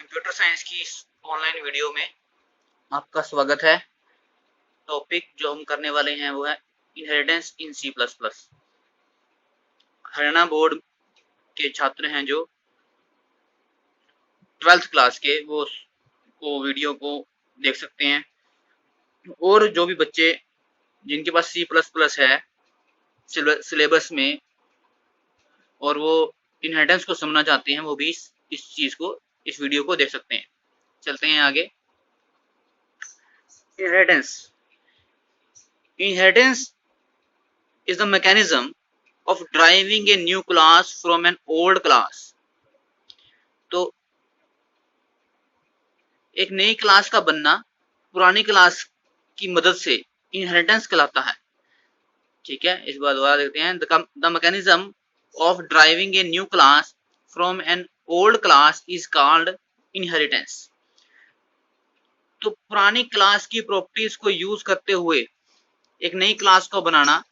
Computer science की इस online video में आपका स्वागत है। टॉपिक जो हम करने वाले हैं वो है inheritance in C plus plus. Haryana board के छात्र हैं जो 12th क्लास के वो वीडियो को देख सकते हैं, और जो भी बच्चे जिनके पास सी प्लस प्लस है सिलेबस में और वो इनहेरिटेंस को समझना चाहते हैं, वो भी इस वीडियो को देख सकते हैं। चलते हैं आगे। Inheritance is the mechanism of driving a new class from an old class। तो एक नई क्लास का बनना पुरानी क्लास की मदद से इनहेरिटेंस कहलाता है। ठीक है, इस बार दोबारा देखते हैं। The mechanism of driving a new class from an old class is called inheritance. तो पुरानी क्लास की प्रॉपर्टीज को यूज करते हुए एक नई क्लास को बनाना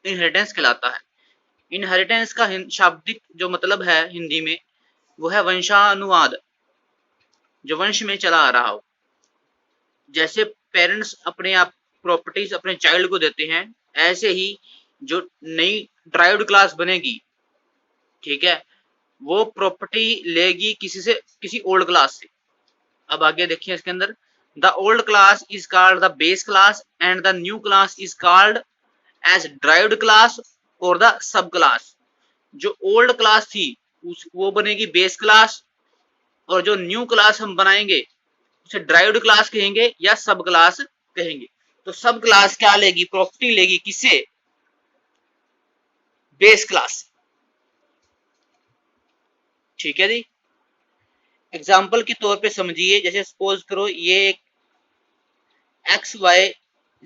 इनहेरिटेंस कहलाता है। इनहेरिटेंस का शाब्दिक जो मतलब है हिंदी में वो है वंशानुवाद, जो वंश में चला आ रहा हो। जैसे पेरेंट्स अपने आप प्रॉपर्टीज अपने चाइल्ड को देते हैं, ऐसे ही जो नई ड्राइव्ड क्लास बनेगी, ठीक है, वो प्रॉपर्टी लेगी किसी ओल्ड क्लास से। अब आगे देखिए इसके अंदर, the old class is called the base class and the new class is called as derived class और द सब क्लास। जो ओल्ड क्लास थी वो बनेगी बेस क्लास, और जो न्यू क्लास हम बनाएंगे उसे ड्राइव्ड क्लास कहेंगे या सब क्लास कहेंगे। तो सब क्लास क्या लेगी, प्रॉपर्टी लेगी किससे, बेस क्लास। ठीक है जी। एग्जाम्पल के तौर पे समझिए, जैसे सपोज करो ये एक एक्स वाई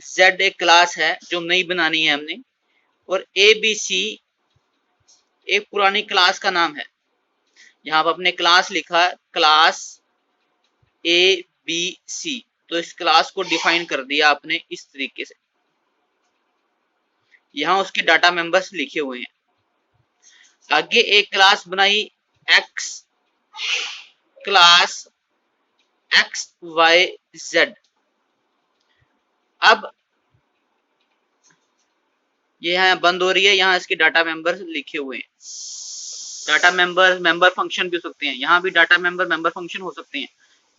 जेड एक क्लास है जो नई बनानी है हमने, और ए बी सी एक पुरानी क्लास का नाम है। यहां पर अपने क्लास लिखा क्लास ए बी सी, तो इस क्लास को डिफाइन कर दिया आपने इस तरीके से। यहां उसके डाटा मेंबर्स लिखे हुए हैं। आगे एक क्लास बनाई X class X Y Z. अब ये यहाँ बंद हो रही है, यहाँ इसके डाटा मेंबर्स लिखे हुए हैं। डाटा मेंबर फंक्शन भी हो सकते हैं, यहाँ भी डाटा मेंबर फंक्शन हो सकते हैं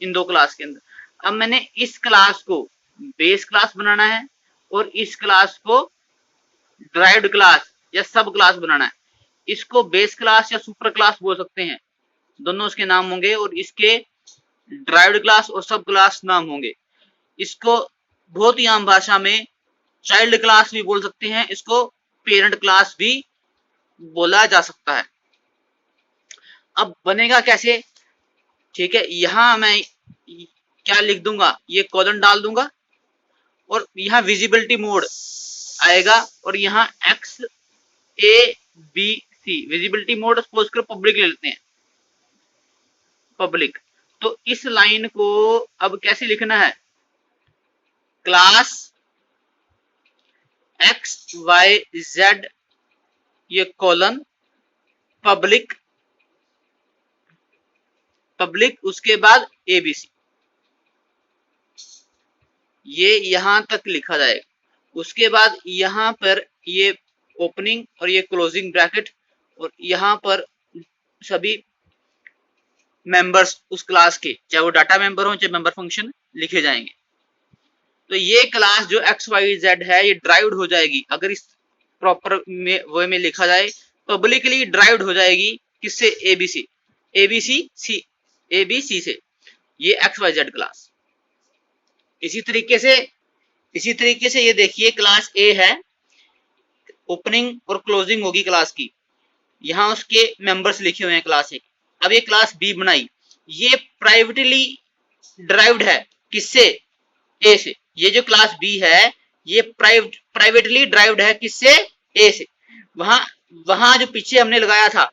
इन दो क्लास के अंदर। अब मैंने इस क्लास को बेस क्लास बनाना है और इस क्लास को ड्राइव्ड क्लास या सब क्लास बनाना है। इसको बेस क्लास या सुपर क्लास बोल सकते हैं, दोनों उसके नाम होंगे, और इसके ड्राइव्ड क्लास और सब क्लास नाम होंगे। इसको बहुत ही आम भाषा में चाइल्ड क्लास भी बोल सकते हैं, इसको पेरेंट क्लास भी बोला जा सकता है। अब बनेगा कैसे, ठीक है, यहां मैं क्या लिख दूंगा, ये कॉलन डाल दूंगा, और यहां विजिबिलिटी मोड आएगा, और यहां X A B C visibility mode suppose करो पब्लिक ले लेते हैं, पब्लिक। तो इस लाइन को अब कैसे लिखना है, क्लास एक्स वाई जेड ये कॉलन पब्लिक, उसके बाद एबीसी, ये यहां तक लिखा जाएगा। उसके बाद यहां पर ये ओपनिंग और ये क्लोजिंग ब्रैकेट, और यहां पर सभी मेंबर्स उस क्लास के, चाहे वो डाटा मेंबर हो चाहे मेंबर फंक्शन, लिखे जाएंगे। तो ये क्लास जो एक्स वाई जेड है ये ड्राइव्ड हो जाएगी, अगर इस प्रॉपर वे में लिखा जाए, पब्लिकली ड्राइव्ड हो जाएगी किससे, एबीसी से, ये एक्स वाई जेड क्लास। इसी तरीके से ये देखिए, क्लास ए है, ओपनिंग और क्लोजिंग होगी क्लास की, यहां उसके मेंबर्स लिखे हुए हैं क्लास ए। अब ये क्लास बी बनाई, ये प्राइवेटली ड्राइव्ड है किससे, ए से। ये जो क्लास बी है ये प्राइवेटली ड्राइव्ड है किससे, ए से। वहां जो पीछे हमने लगाया था,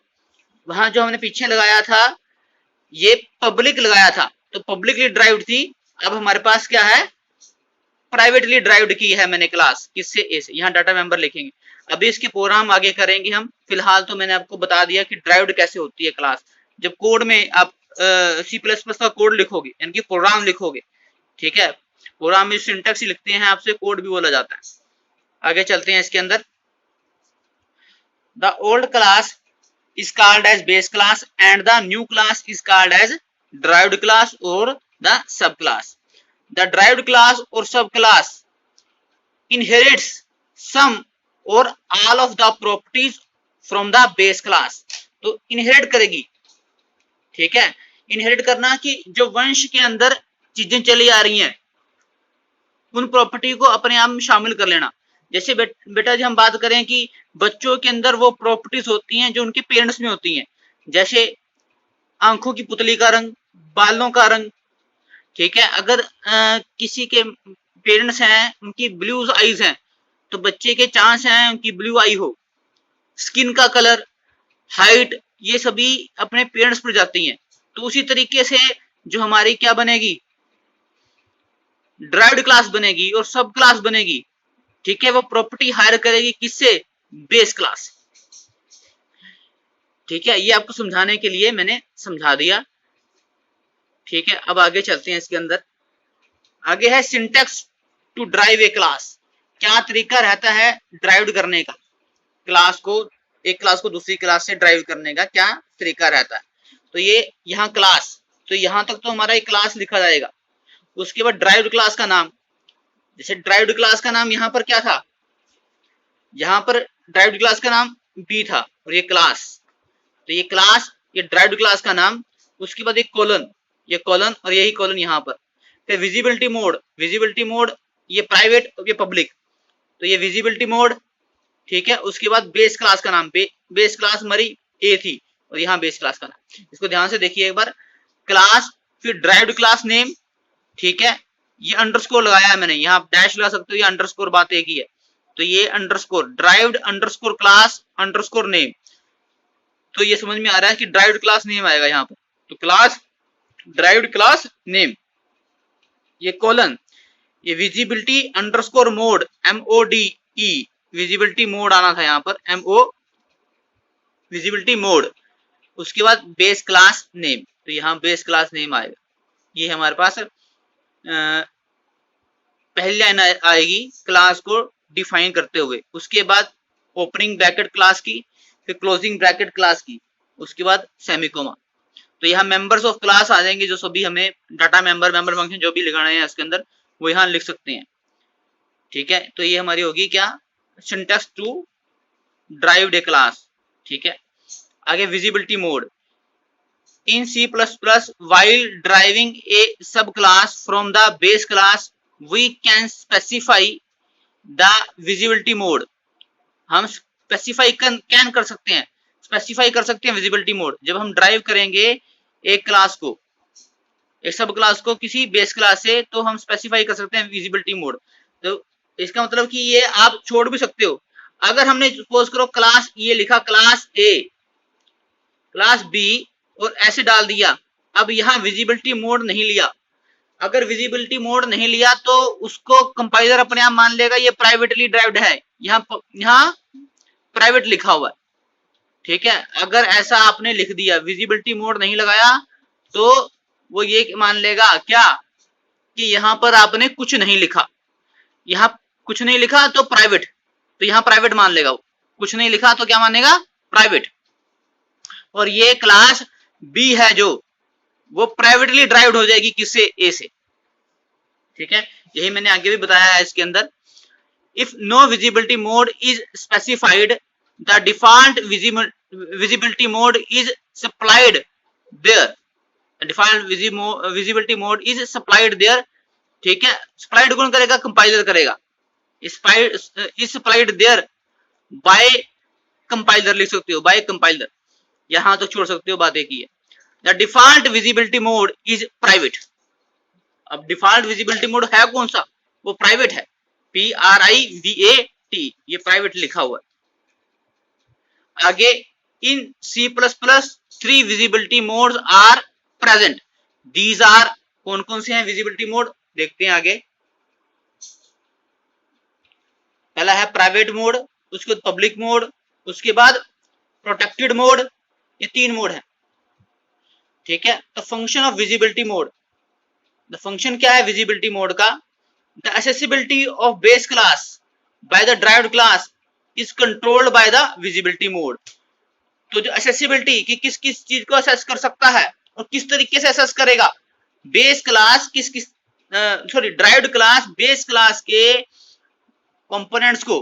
ये पब्लिक लगाया था, तो पब्लिकली ड्राइव्ड थी। अब हमारे पास क्या है, प्राइवेटली ड्राइव्ड की है मैंने क्लास किससे, ए से। यहाँ डाटा मेंबर लिखेंगे, अभी इसके प्रोग्राम आगे करेंगे हम। फिलहाल तो मैंने आपको बता दिया कि ड्राइव्ड कैसे होती है क्लास। जब कोड में आप C++ का कोड लिखोगे, यानी कि प्रोग्राम लिखोगे, ठीक है। प्रोग्राम में सिंटैक्स ही लिखते हैं, आपसे कोड भी बोला जाता है। आगे चलते हैं इसके अंदर। The old class is called as base class and the new class is called as derived class or the subclass. The derived class or subclass inherits some or all of the properties from the base class. तो inherit करेगी, ठीक है। inherit करना कि जो वंश के अंदर चीजें चली आ रही हैं उन प्रॉपर्टी को अपने आप में शामिल कर लेना। जैसे बेटा जी हम बात करें कि बच्चों के अंदर वो प्रॉपर्टीज होती हैं जो उनके पेरेंट्स में होती हैं, जैसे आंखों की पुतली का रंग, बालों का रंग, ठीक है। अगर किसी के पेरेंट्स हैं उनकी ब्लू आईज हैं तो बच्चे के चांस हैं उनकी ब्लू आई हो। स्किन का कलर, हाइट, ये सभी अपने पेरेंट्स पर जाती हैं। तो उसी तरीके से जो हमारी क्या बनेगी, ड्राइव्ड क्लास बनेगी और सब क्लास बनेगी, ठीक है। वो प्रॉपर्टी हायर करेगी किससे, बेस क्लास, ठीक है। ये आपको समझाने के लिए मैंने समझा दिया, ठीक है। अब आगे चलते हैं इसके अंदर। आगे है syntax to derive a class. क्या तरीका रहता है ड्राइव करने का, क्लास को, एक क्लास को दूसरी क्लास से ड्राइव करने का क्या तरीका रहता है। तो ये यहाँ क्लास, तो यहां तक तो हमारा एक क्लास लिखा जाएगा। उसके बाद ड्राइव्ड क्लास का नाम, जैसे ड्राइव्ड क्लास का नाम यहाँ पर क्या था, यहाँ पर ड्राइव्ड क्लास का नाम बी था और ये क्लास, तो ये क्लास, ये ड्राइव्ड क्लास का नाम। उसके बाद एक कॉलन, ये कॉलन और यही कॉलन यहाँ पर। फिर विजिबिलिटी मोड, विजिबिलिटी मोड ये प्राइवेट और ये पब्लिक, तो ये विजिबिलिटी मोड, ठीक है। उसके बाद बेस क्लास का नाम, बेस क्लास हमारी ए थी और यहाँ बेस क्लास का नाम। इसको ध्यान से देखिए एक बार, क्लास, फिर ड्राइव्ड क्लास नेम, ठीक है। ये अंडरस्कोर लगाया है मैंने, यहाँ डैश लगा सकते हो, ये अंडरस्कोर बात एक ही है। तो ये underscore, derived underscore class underscore name, तो ये समझ में आ रहा है कि ड्राइव्ड क्लास नेम आएगा यहाँ पर। तो क्लास ड्राइव्ड क्लास नेम, ये कॉलन, ये visibility underscore mode MODE, visibility mode आना था यहाँ पर, MO विजिबिलिटी मोड। उसके बाद बेस क्लास नेम, तो यहाँ बेस क्लास नेम आएगा। ये हमारे पास पहली लाइन आएगी क्लास को डिफाइन करते हुए। उसके बाद ओपनिंग ब्रैकेट क्लास की, फिर क्लोजिंग ब्रैकेट क्लास की, उसके बाद सेमीकोमा। तो यहाँ मेंबर्स ऑफ क्लास आ जाएंगे, जो सभी हमें डाटा मेंबर, मेंबर फंक्शन जो भी लिखाना है इसके अंदर वो यहाँ लिख सकते हैं, ठीक है। तो ये हमारी होगी क्या, syntax to derive a class, ठीक है। आगे visibility mode, in C++ while driving a subclass from the base class we can specify the visibility mode। हम स्पेसिफाई कैन कर सकते हैं, स्पेसिफाई कर सकते हैं विजिबिलिटी मोड। जब हम ड्राइव करेंगे एक क्लास को, एक सब क्लास को किसी बेस क्लास से, तो हम स्पेसिफाई कर सकते हैं विजिबिलिटी मोड। तो इसका मतलब कि ये आप छोड़ भी सकते हो। अगर हमने सपोज करो क्लास ये लिखा क्लास ए, क्लास बी और ऐसे डाल दिया, अब यहाँ विजिबिलिटी मोड नहीं लिया। अगर विजिबिलिटी मोड नहीं लिया तो उसको कंपाइलर अपने आप मान लेगा ये प्राइवेटली ड्राइव्ड है, यहाँ प्राइवेट लिखा हुआ है, ठीक है। अगर ऐसा आपने लिख दिया, विजिबिलिटी मोड नहीं लगाया, तो वो ये मान लेगा क्या कि यहाँ पर आपने कुछ नहीं लिखा, यहाँ कुछ नहीं लिखा तो प्राइवेट, तो यहाँ प्राइवेट मान लेगा। वो कुछ नहीं लिखा तो क्या मानेगा, प्राइवेट। और ये क्लास बी है जो, वो प्राइवेटली ड्राइव्ड हो जाएगी किससे, ए से, ठीक है। यही मैंने आगे भी बताया है इसके अंदर। If no visibility mode is specified the default visibility mode is supplied there, default visibility mode is supplied there, ठीक है। सप्लाइड कौन करेगा, कंपाइलर करेगा। Is supplied there by compiler लिख सकते हो, बाय कंपाइलर, यहां तो छोड़ सकते हो, बात एक ही है। The default visibility mode is private. अब डिफॉल्ट विजिबिलिटी मोड है कौन सा, वो प्राइवेट है, PRIVAT, ये प्राइवेट लिखा हुआ है। आगे in C++ 3 visibility modes are present. These are, कौन कौन से हैं विजिबिलिटी मोड, देखते हैं आगे। पहला है प्राइवेट मोड, उसके बाद पब्लिक मोड, उसके बाद प्रोटेक्टेड मोड, ये 3 मोड है। ठीक है। तो function of visibility mode, the function क्या है विजिबिलिटी मोड का, the accessibility of base class by the derived class is controlled by the visibility mode. तो जो एक्सेसिबिलिटी कि किस किस चीज को असेस कर सकता है और किस तरीके से असेस करेगा, बेस क्लास किस किस sorry derived class base class के कंपोनेंट्स को,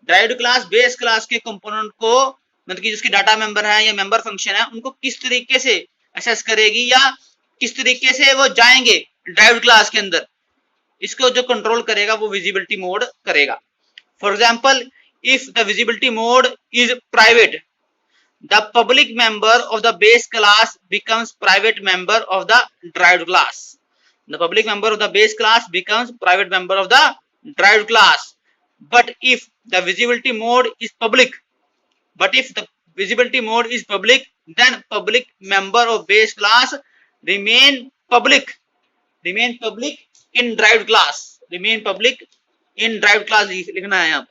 ड्राइव्ड क्लास बेस क्लास के कंपोनेंट को, मतलब कि जिसके डाटा मेंबर है या मेंबर फंक्शन है, उनको किस तरीके से असेस करेगी या किस तरीके से वो जाएंगे ड्राइव्ड क्लास के अंदर, इसको जो कंट्रोल करेगा वो विजिबिलिटी मोड करेगा। For example, if the visibility mode is private, the public member of the base class becomes private member of the derived class. The public member of the base class becomes private member of the derived class. But if the visibility mode is public, then public member of base class remain public in derived class. लिखना है यहाँ,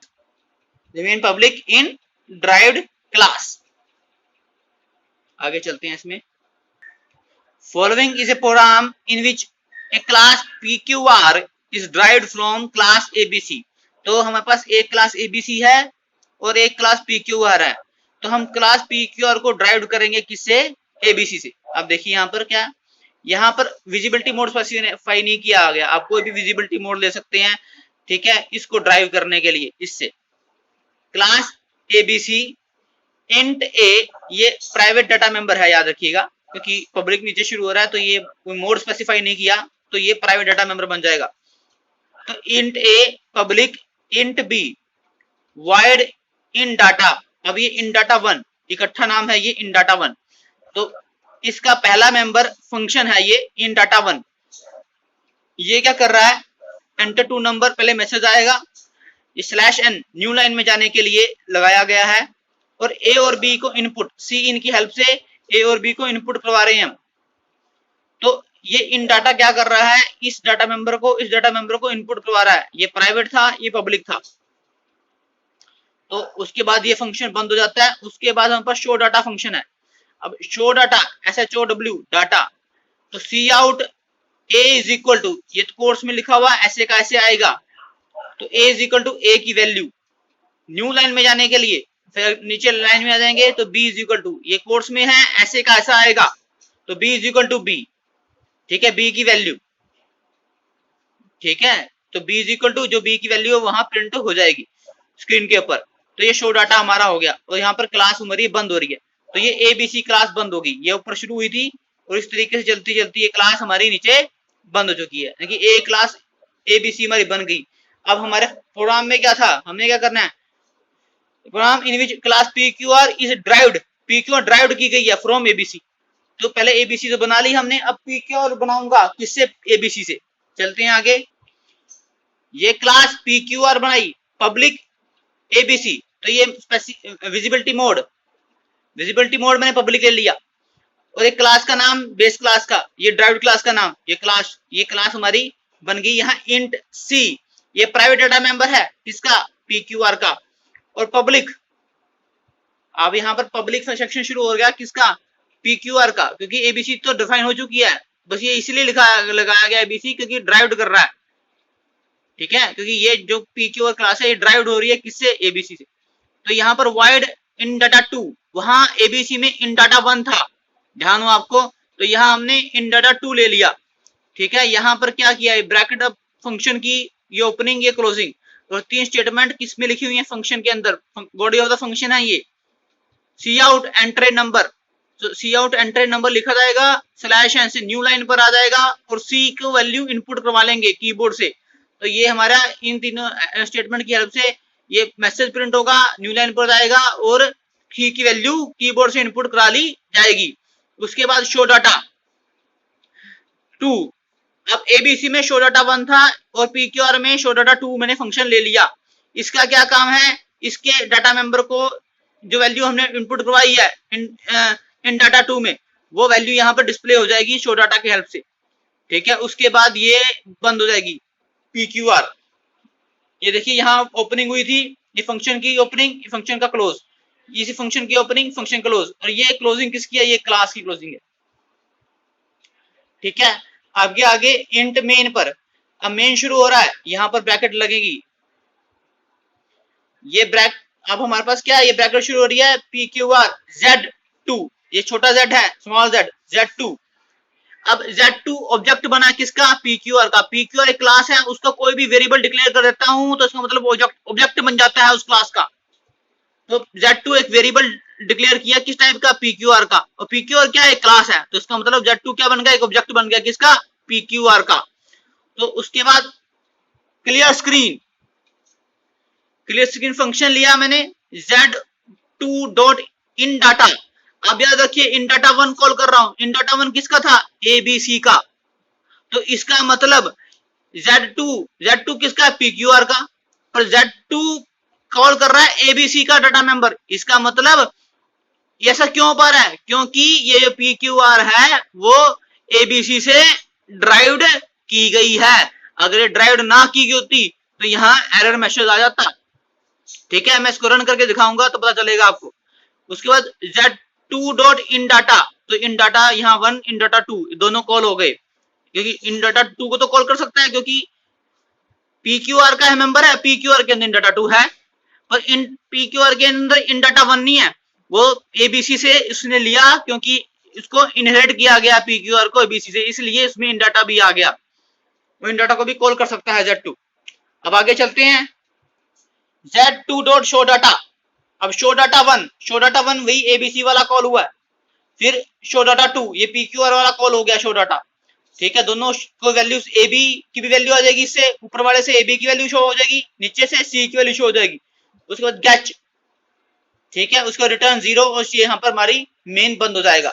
remain public in derived class. आगे चलते हैं इसमें। Following is a program in which a class PQR is derived from class ABC। तो हमारे पास एक क्लास ABC है और एक क्लास PQR है, तो हम क्लास PQR को ड्राइव करेंगे किससे, ABC से। अब देखिए यहाँ पर क्या, यहाँ पर विजिबिलिटी मोड स्पेसिफाई नहीं किया गया, आप कोई भी विजिबिलिटी मोड ले सकते हैं, ठीक है, इसको ड्राइव करने के लिए। इससे क्लास ABC इंट ए, ये प्राइवेट डाटा मेंबर है, याद रखिएगा, क्योंकि पब्लिक नीचे शुरू हो रहा है तो ये कोई मोड स्पेसिफाई नहीं किया, तो ये प्राइवेट डाटा मेंबर बन जाएगा। तो int a public, int b wide in data, अब ये इन डाटा 1 इकट्ठा नाम है, ये इन डाटा 1, तो इसका पहला मेंबर फंक्शन है ये इन डाटा 1। ये क्या कर रहा है, एंटर टू नंबर, पहले मैसेज आएगा, ये /n न्यू लाइन में जाने के लिए लगाया गया है, और ए और बी को इनपुट, सी इन की हेल्प से ए और बी को इनपुट करवा रहे हैं हम। तो ये इन डाटा क्या कर रहा है, इस डाटा मेंबर को इनपुट करवा रहा है, ये प्राइवेट था ये पब्लिक था। तो उसके बाद ये फंक्शन बंद हो जाता है। उसके बाद हमारे पास शो डाटा फंक्शन है। अब शो डाटा SHOW डाटा, तो cout A is equal to, ये तो कोर्स में लिखा हुआ ऐसे का ऐसे आएगा, तो ए इज इक्वल टू ए की वैल्यू, न्यू लाइन में जाने के लिए फिर नीचे लाइन में आ जाएंगे तो b इज इक्वल टू, ये कोर्स में है ऐसे का ऐसा आएगा, तो b is equal to b, ठीक है, b की वैल्यू, ठीक है, तो b इज इक्वल टू जो b की वैल्यू है वहां प्रिंट हो जाएगी स्क्रीन के ऊपर। तो ये शो डाटा हमारा हो गया, और यहाँ पर क्लास हमारी बंद हो रही है, तो ये ABC क्लास बंद होगी, ये ऊपर शुरू हुई थी और इस तरीके से चलती चलती ये क्लास हमारी नीचे बंद हो चुकी है, यानी कि A क्लास ABC हमारी बन गई। अब हमारे प्रोग्राम में क्या था, हमने क्या करना है, program in which class PQR is derived, PQR derived की गई है फ्रॉम ABC। तो पहले ABC तो बना ली हमने, अब PQR बनाऊंगा किससे, ABC से। चलते हैं आगे, ये क्लास PQR बनाई पब्लिक ABC, तो ये विजिबिलिटी मोड मैंने पब्लिक ले लिया, और एक क्लास का नाम बेस क्लास का, ये ड्राइव्ड क्लास का नाम, ये क्लास हमारी बन गई यहाँ इंट C, ये प्राइवेट डाटा मेंबर है किसका, PQR का, और पब्लिक, अब यहाँ पर पब्लिक सेक्शन शुरू हो गया किसका, PQR का, क्योंकि ABC तो डिफाइन हो चुकी है, बस ये इसलिए लगाया गया ABC क्योंकि ड्राइव्ड कर रहा है, ठीक है, क्योंकि ये जो PQR क्लास है ये ड्राइव्ड हो रही है किससे, ABC से। तो यहाँ पर वाइड इन डाटा 2, वहां ABC में इन डाटा 1 था, ध्यान हो आपको, तो यहाँ हमने इन डाटा 2 ले लिया, ठीक है। यहाँ पर क्या किया है, ब्रैकेट ऑफ फंक्शन की ये ओपनिंग ये क्लोजिंग, और 3 स्टेटमेंट किसमें लिखी हुई है, फंक्शन के अंदर, बॉडी ऑफ द फंक्शन है ये, सी आउट एंटर नंबर, तो सी आउट एंटर नंबर लिखा जाएगा, /n से न्यू लाइन पर आ जाएगा, और C को वैल्यू इनपुट करवा लेंगे कीबोर्ड से। तो ये हमारा इन तीनों स्टेटमेंट की हेल्प से ये मैसेज प्रिंट होगा, न्यू लाइन पर जाएगा, और की वैल्यू कीबोर्ड से इनपुट करा ली जाएगी। उसके बाद शो डाटा 2, अब ABC में शो डाटा 1 था और PQR में शो डाटा 2 मैंने फंक्शन ले लिया। इसका क्या काम है, इसके डाटा मेंबर को जो वैल्यू हमने इनपुट करवाई है इन डाटा 2 में, वो वैल्यू यहाँ पर डिस्प्ले हो जाएगी शो डाटा की हेल्प से, ठीक है। उसके बाद ये बंद हो जाएगी PQR, ये देखिए यहाँ ओपनिंग हुई थी, ये फंक्शन की ओपनिंग, ये फंक्शन का क्लोज, इसी फंक्शन की ओपनिंग फंक्शन क्लोज, और ये क्लोजिंग किसकी है, ये क्लास की क्लोजिंग है, ठीक है। आगे आगे इंट मेन पर, अब मेन शुरू हो रहा है, यहां पर ब्रैकेट लगेगी, ये ब्रैक, अब हमारे पास क्या है, ये ब्रैकेट शुरू हो रही है PQR Z2, ये छोटा z है, स्मॉल z, Z2। अब Z2 ऑब्जेक्ट बना किसका, PQR का। PQR एक क्लास है, उसका कोई भी वेरिएबल डिक्लेयर कर देता हूं तो इसका मतलब ऑब्जेक्ट बन जाता है उस क्लास का। तो Z2 एक वेरिएबल डिक्लेयर किया किस टाइप का, PQR का, और PQR क्या है, क्लास है, तो इसका मतलब Z2 क्या बन गया, एक ऑब्जेक्ट बन गया किसका, PQR का। तो उसके बाद क्लियर स्क्रीन फंक्शन लिया मैंने, Z2 डॉट इन डाटा। अब याद रखिए इन डाटा 1 कॉल कर रहा हूं, इन डाटा 1 किसका था, ABC का, तो इसका मतलब Z2 किसका है, PQR का, और Z2 कॉल कर रहा है ABC का डाटा मेंबर। इसका मतलब ऐसा क्यों पा रहा है, क्योंकि ये PQR है वो ABC से ड्राइव्ड की गई है। अगर ये ड्राइव्ड ना की गई होती तो यहां एरर मैसेज आ जाता। ठीक है, मैं इसको रन करके दिखाऊंगा तो पता चलेगा आपको। उसके बाद Z2 डॉट इन डाटा, तो इन डाटा यहाँ 1, इन डाटा 2 दोनों कॉल हो गए, क्योंकि इन डाटा 2 को तो कॉल कर सकता है क्योंकि PQR का है मेंबर है, PQR के अंदर इन डाटा 2 है, पर इन PQR के अंदर इन डाटा 1 नहीं है, वो ABC से इसने लिया क्योंकि इसको इनहेरिट किया गया PQR को ABC से, इसलिए इसमें इन डाटा भी आ गया, वो इन डाटा को भी कॉल कर सकता है Z2। अब आगे चलते हैं, Z2 डॉट शो डाटा। अब शो डाटा 1 वही ABC वाला कॉल हुआ है, फिर शो डाटा 2 ये PQR वाला कॉल हो गया शो डाटा। ठीक है, दोनों को वैल्यूज AB की भी वैल्यू आ जाएगी, इससे ऊपर वाले से AB की वैल्यू शो हो जाएगी, नीचे से C की वैल्यू शो हो जाएगी। उसके बाद गेट, ठीक है, उसका रिटर्न 0 और यहाँ पर हमारी मेन बंद हो जाएगा।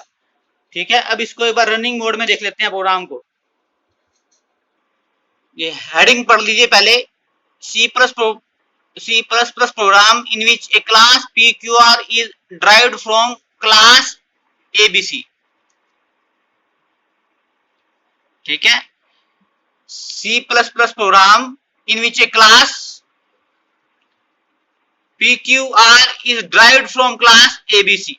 ठीक है, अब इसको एक बार रनिंग मोड में देख लेते हैं प्रोग्राम को। ये हेडिंग पढ़ लीजिए पहले, C++ program in which a class PQR is derived from class ABC। ठीक है, C++ program in which a class PQR is derived from class ABC।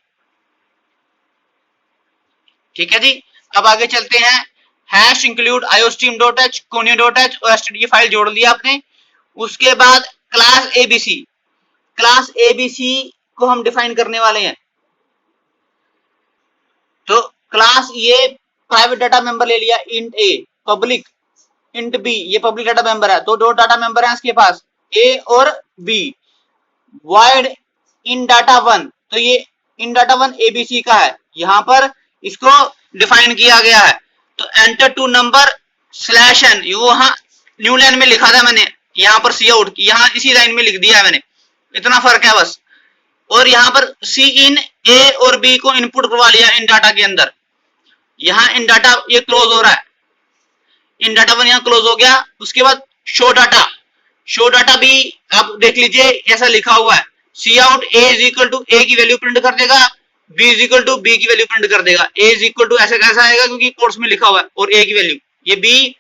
ठीक है जी, अब आगे चलते हैं, हैश इंक्लूड iostream.h, conio.h और std फाइल जोड़ लिया आपने। उसके बाद क्लास ABC को हम डिफाइन करने वाले हैं। तो क्लास ये प्राइवेट डाटा मेंबर ले लिया int A, public int B, ये पब्लिक डाटा मेंबर है, तो दो डाटा मेंबर हैं इसके पास A और B। void in data 1, तो ये in data 1 ABC का है, यहां पर इसको डिफाइन किया गया है। तो एंटर टू नंबर /n, ये वहां न्यू लाइन में लिखा था मैंने, यहां पर सी आउट, यहां इसी लाइन में लिख दिया है मैंने, इतना फर्क है बस। और यहां पर सी इन A और B को इनपुट करवा लिया इन डाटा के अंदर, यहां इन डाटा ये क्लोज हो रहा है, इन डाटा 1 यहां क्लोज हो गया। उसके बाद शो डाटा भी आप देख लीजिए ऐसा लिखा हुआ है, cout A is equal to A की वैल्यू प्रिंट कर देगा, B is equal to B की वैल्यू प्रिंट कर देगा। A इज इक्वल टू ऐसे कैसा आएगा क्योंकि कोर्स में लिखा हुआ है, और A की वैल्यू ये B,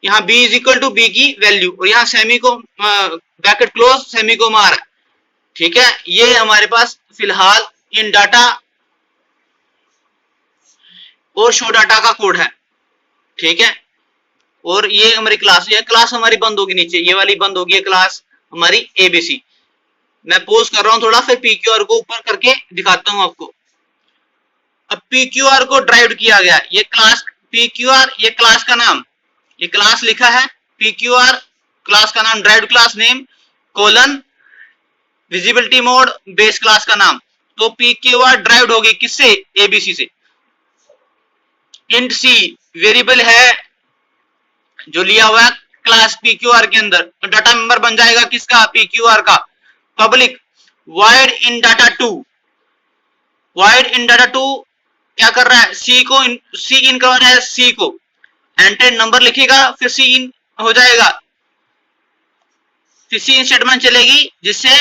यहाँ B is equal to B की वैल्यू, और यहाँ सेमी को ब्रैकेट क्लोज सेमी को मार। ठीक है, ये हमारे पास फिलहाल इन डाटा और शो डाटा का कोड है। ठीक है, और ये हमारी क्लास, ये क्लास हमारी बंद होगी नीचे, ये वाली बंद होगी क्लास हमारी ABC। मैं पोज कर रहा हूं थोड़ा, फिर PQR को ऊपर करके दिखाता हूं आपको। अब PQR को ड्राइव किया गया, ये क्लास PQR, ये क्लास का नाम, ये क्लास लिखा है PQR, क्लास का नाम drive class name colon visibility mode base class का नाम। तो PQR ड्राइव होगी किससे, ABC से। इंट C वेरिएबल है जो लिया हुआ है क्लास PQR के अंदर, तो डाटा मेंबर बन जाएगा किसका, PQR का। Public void in data 2, void in data 2 क्या कर रहा है, C इन कर रहा है, C को एंटर नंबर लिखेगा, फिर C इन हो जाएगा, फिर C इन स्टेटमेंट चलेगी जिससे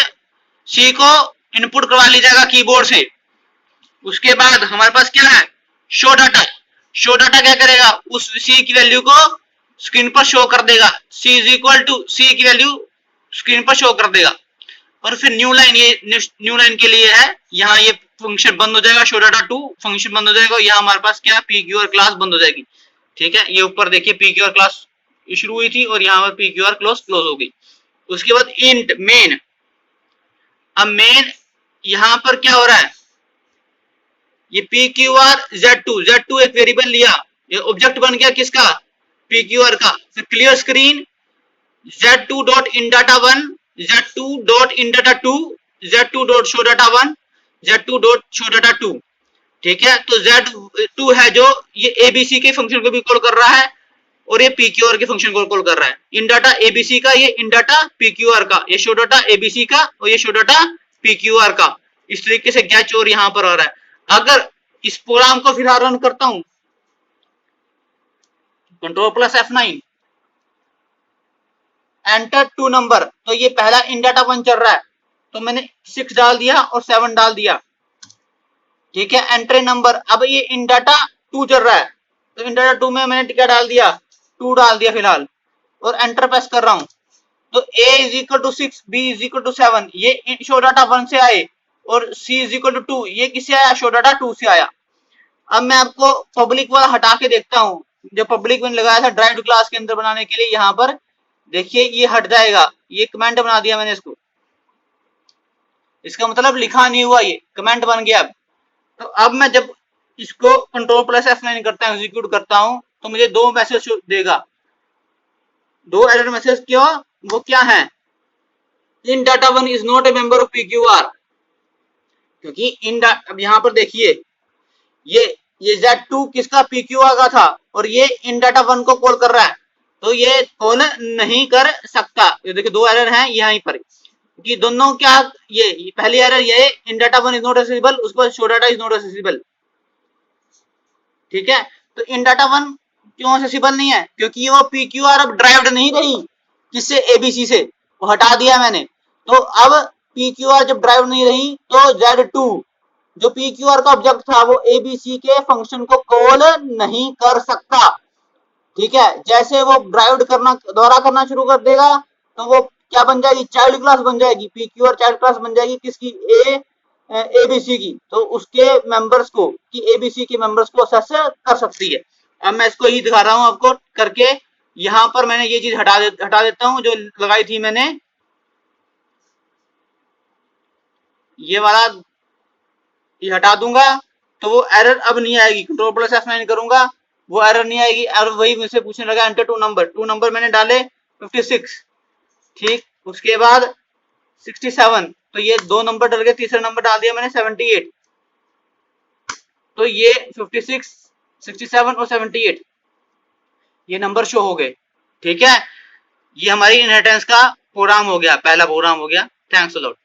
C को इनपुट करवा ली जाएगा कीबोर्ड से। उसके बाद हमारे पास क्या है, शो डाटा क्या करेगा, उस C की वैल्यू को स्क्रीन पर शो कर देगा, C is equal to C की वैल्यू स्क्रीन पर शो कर देगा। और फिर न्यू लाइन, ये न्यू लाइन के लिए है, यहाँ ये फंक्शन बंद हो जाएगा, शो डाटा 2 फंक्शन बंद हो जाएगा, यहाँ हमारे पास क्या PQR क्लास बंद हो जाएगी। ठीक है, ये ऊपर देखिए PQR क्लास शुरू हुई थी और यहाँ पर PQR क्लोज हो गई। उसके बाद इंट मेन, अब मेन यहाँ पर क्या हो रहा है, ये PQR Z2 एक वेरिएबल लिया, ये ऑब्जेक्ट बन गया किसका, PQR का। फिर clear screen Z2.inData1, Z2.inData2, Z2.showData1, Z2.showData2। ठीक है, तो Z2 है जो ये ABC के फंक्शन को भी कॉल कर रहा है और ये PQR के फंक्शन को कॉल कर रहा है। InData ABC का, ये InData PQR का, ये showData ABC का और ये showData PQR का। इस तरीके से गैच और यहाँ पर आ रहा है। अगर इस प्रोग्राम को फिलहाल रन करता हूं, Ctrl+ F9, एंटर 2 नंबर, तो ये पहला InData1 चल रहा है, तो मैंने 6 डाल दिया और 7 डाल दिया। ठीक है, एंटर नंबर, अब ये InData2 चल रहा है, तो InData2 में मैंने क्या डाल दिया, 2 डाल दिया फिलहाल और एंटर प्रेस कर रहा हूं। तो A = 6, B = 7, ये showData1 से आए और C = 2, ये किससे आया, showData2 से आया। अब मैं आपको पब्लिक वाला हटा के देखता हूं, जो पब्लिक मैंने लगाया था ड्राइव्ड क्लास के अंदर बनाने के लिए, यहाँ पर देखिए ये हट जाएगा, ये कमेंट बना दिया मैंने इसको, इसका मतलब लिखा नहीं हुआ, ये कमेंट बन गया। तो अब मैं जब इसको Ctrl+ F9 करता हूं, एग्जीक्यूट करता हूं, तो मुझे 2 मैसेज देगा, 2 एरर मैसेज। क्यों, वो क्या है, InData1 is not a member of PQR, क्योंकि अब यहाँ पर देखिए ये Z2 किसका, PQR का था और ये InData1 को कॉल कर रहा है, तो ये कॉल नहीं कर सकता। ये देखिए 2 एरर हैं यहाँ पर, कि दोनों क्या, ये पहली एरर ये InData1 is not accessible, उसके बाद showData is not accessible। ठीक है, तो InData1 क्यों accessible नहीं है, क्योंकि वो PQR अब ड्राइव्ड नहीं रही किससे, ABC से, वो हटा दिया मैंने। तो अब PQR जब ड्राइव नहीं रही तो Z2 जो PQR का ऑब्जेक्ट था वो ABC के फंक्शन को कॉल नहीं कर सकता। ठीक है, जैसे वो ड्राइव करना, दोहरा करना शुरू कर देगा, तो वो क्या बन जाएगी, चाइल्ड क्लास बन जाएगी, PQR चाइल्ड क्लास बन जाएगी किसकी, ABC की। तो उसके मेंबर्स को, कि ABC के मेंबर्स को एक्सेस कर सकती है। अब मैं इसको ही दिखा रहा हूं आपको करके, यहां पर मैंने ये चीज हटा देता हूं जो लगाई थी मैंने, ये वाला ये हटा दूंगा, तो वो एरर अब नहीं आएगी। Ctrl+ F9 करूंगा, वो एरर नहीं आएगी। एरर वही मुझसे पूछने लगा, एंटर 2 नंबर, 2 नंबर मैंने डाले 56। ठीक, उसके बाद 67, तो ये 2 नंबर डल गए, तीसरा नंबर डाल दिया मैंने 78, तो ये 56, 67 और 78 ये नंबर शो हो गए। ठीक है, ये हमारी इनहेरिटेंस का प्रोग्राम हो गया, पहला प्रोग्राम हो गया। Thanks a lot.